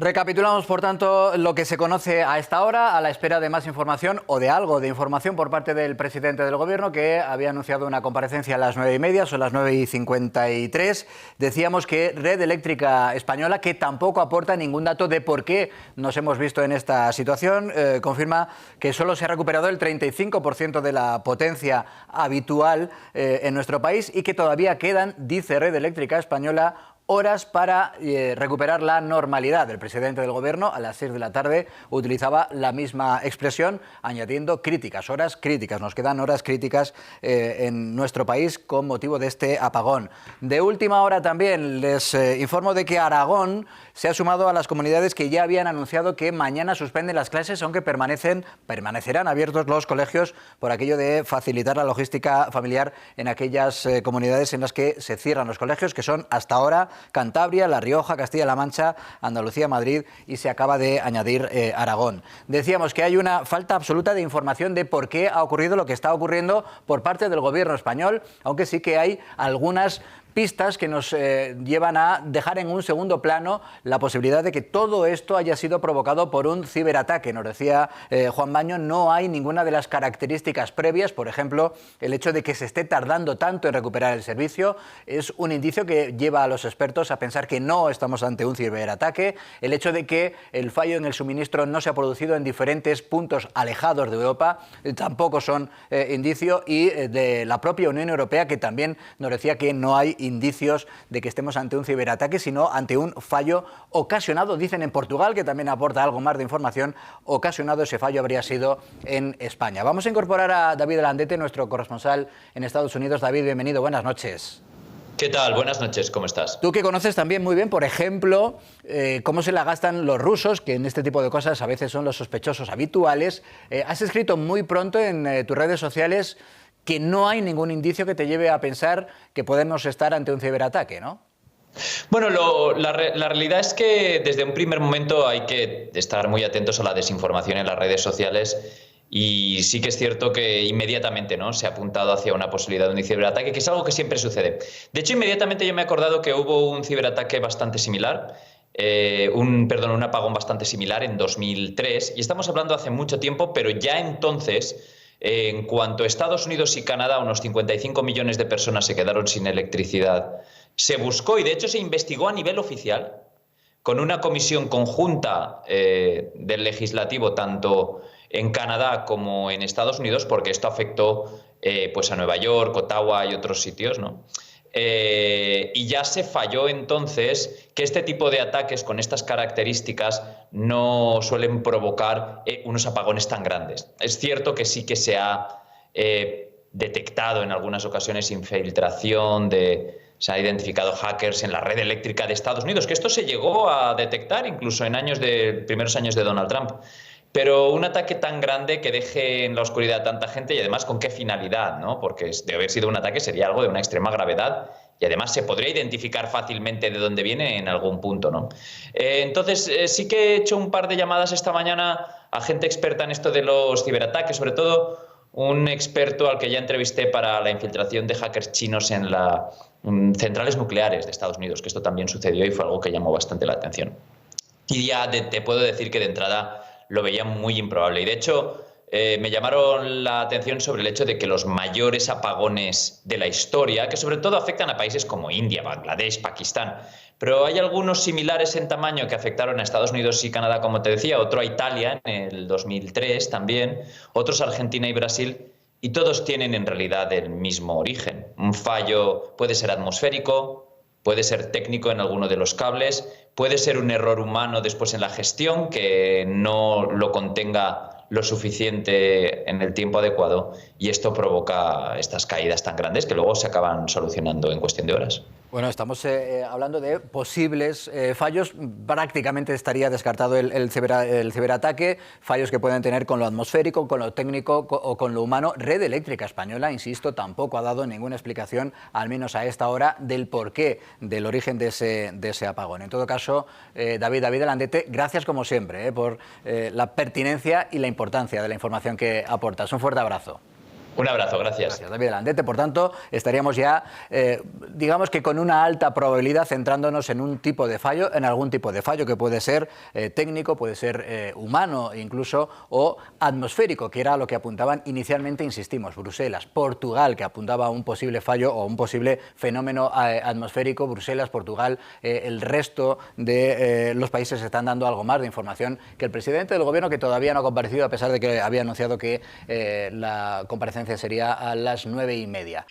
Recapitulamos, por tanto, lo que se conoce a esta hora, a la espera de más información o de algo de información por parte del presidente del Gobierno, que había anunciado una comparecencia a las 9:30, son las 9:53. Decíamos que Red Eléctrica Española, que tampoco aporta ningún dato de por qué nos hemos visto en esta situación, confirma que solo se ha recuperado el 35% de la potencia habitual en nuestro país y que todavía quedan, dice Red Eléctrica Española, horas para recuperar la normalidad. El presidente del Gobierno, a las 6 de la tarde, utilizaba la misma expresión, añadiendo críticas, horas críticas. Nos quedan horas críticas en nuestro país con motivo de este apagón. De última hora también les informo de que Aragón se ha sumado a las comunidades que ya habían anunciado que mañana suspenden las clases, aunque permanecerán abiertos los colegios por aquello de facilitar la logística familiar en aquellas comunidades en las que se cierran los colegios, que son hasta ahora Cantabria, La Rioja, Castilla-La Mancha, Andalucía, Madrid y se acaba de añadir Aragón. Decíamos que hay una falta absoluta de información de por qué ha ocurrido lo que está ocurriendo por parte del Gobierno español, aunque sí que hay algunas pistas que nos llevan a dejar en un segundo plano la posibilidad de que todo esto haya sido provocado por un ciberataque. Nos decía Juan Baño, no hay ninguna de las características previas, por ejemplo, el hecho de que se esté tardando tanto en recuperar el servicio es un indicio que lleva a los expertos a pensar que no estamos ante un ciberataque, el hecho de que el fallo en el suministro no se ha producido en diferentes puntos alejados de Europa tampoco son indicio, y de la propia Unión Europea, que también nos decía que no hay indicios de que estemos ante un ciberataque, sino ante un fallo ocasionado, dicen en Portugal, que también aporta algo más de información, ocasionado. Ese fallo habría sido en España. Vamos a incorporar a David Landete, nuestro corresponsal en Estados Unidos. David, bienvenido, buenas noches. ¿Qué tal? Buenas noches, ¿cómo estás? Tú que conoces también muy bien, por ejemplo, cómo se la gastan los rusos, que en este tipo de cosas a veces son los sospechosos habituales. Has escrito muy pronto en tus redes sociales que no hay ningún indicio que te lleve a pensar que podemos estar ante un ciberataque, ¿no? Bueno, la realidad es que desde un primer momento hay que estar muy atentos a la desinformación en las redes sociales, y sí que es cierto que inmediatamente, ¿no?, se ha apuntado hacia una posibilidad de un ciberataque, que es algo que siempre sucede. De hecho, inmediatamente yo me he acordado que hubo un ciberataque bastante similar, un apagón bastante similar en 2003, y estamos hablando hace mucho tiempo, pero ya entonces, en cuanto a Estados Unidos y Canadá, unos 55 millones de personas se quedaron sin electricidad. Se buscó y de hecho se investigó a nivel oficial con una comisión conjunta del legislativo tanto en Canadá como en Estados Unidos, porque esto afectó pues a Nueva York, Ottawa y otros sitios, ¿no? Y ya se falló entonces que este tipo de ataques con estas características no suelen provocar unos apagones tan grandes. Es cierto que sí que se ha detectado en algunas ocasiones infiltración se ha identificado hackers en la red eléctrica de Estados Unidos, que esto se llegó a detectar incluso en primeros años de Donald Trump. Pero un ataque tan grande que deje en la oscuridad a tanta gente, y además con qué finalidad, ¿no? Porque de haber sido un ataque sería algo de una extrema gravedad y además se podría identificar fácilmente de dónde viene en algún punto, ¿no? Entonces sí que he hecho un par de llamadas esta mañana a gente experta en esto de los ciberataques, sobre todo un experto al que ya entrevisté para la infiltración de hackers chinos en centrales nucleares de Estados Unidos, que esto también sucedió y fue algo que llamó bastante la atención. Y ya te puedo decir que de entrada lo veía muy improbable. Y de hecho, me llamaron la atención sobre el hecho de que los mayores apagones de la historia, que sobre todo afectan a países como India, Bangladesh, Pakistán, pero hay algunos similares en tamaño que afectaron a Estados Unidos y Canadá, como te decía, otro a Italia en el 2003 también, otros a Argentina y Brasil, y todos tienen en realidad el mismo origen. Un fallo puede ser atmosférico, puede ser técnico en alguno de los cables, puede ser un error humano después en la gestión que no lo contenga lo suficiente en el tiempo adecuado, y esto provoca estas caídas tan grandes que luego se acaban solucionando en cuestión de horas. Bueno, estamos hablando de posibles fallos. Prácticamente estaría descartado el ciberataque, fallos que pueden tener con lo atmosférico, con lo técnico o con lo humano. Red Eléctrica Española, insisto, tampoco ha dado ninguna explicación, al menos a esta hora, del porqué, del origen de ese apagón. En todo caso, David Landete, gracias como siempre por la pertinencia y la importancia de la información que aportas. Un fuerte abrazo. Un abrazo, gracias. Gracias, David Landete. Por tanto, estaríamos ya, digamos que con una alta probabilidad centrándonos en un tipo de fallo, en algún tipo de fallo que puede ser técnico, puede ser humano incluso, o atmosférico, que era lo que apuntaban inicialmente, insistimos, Bruselas, Portugal, que apuntaba a un posible fallo o un posible fenómeno atmosférico, Bruselas, Portugal, el resto de los países están dando algo más de información que el presidente del gobierno, que todavía no ha comparecido, a pesar de que había anunciado que la comparecencia sería a las 9:30.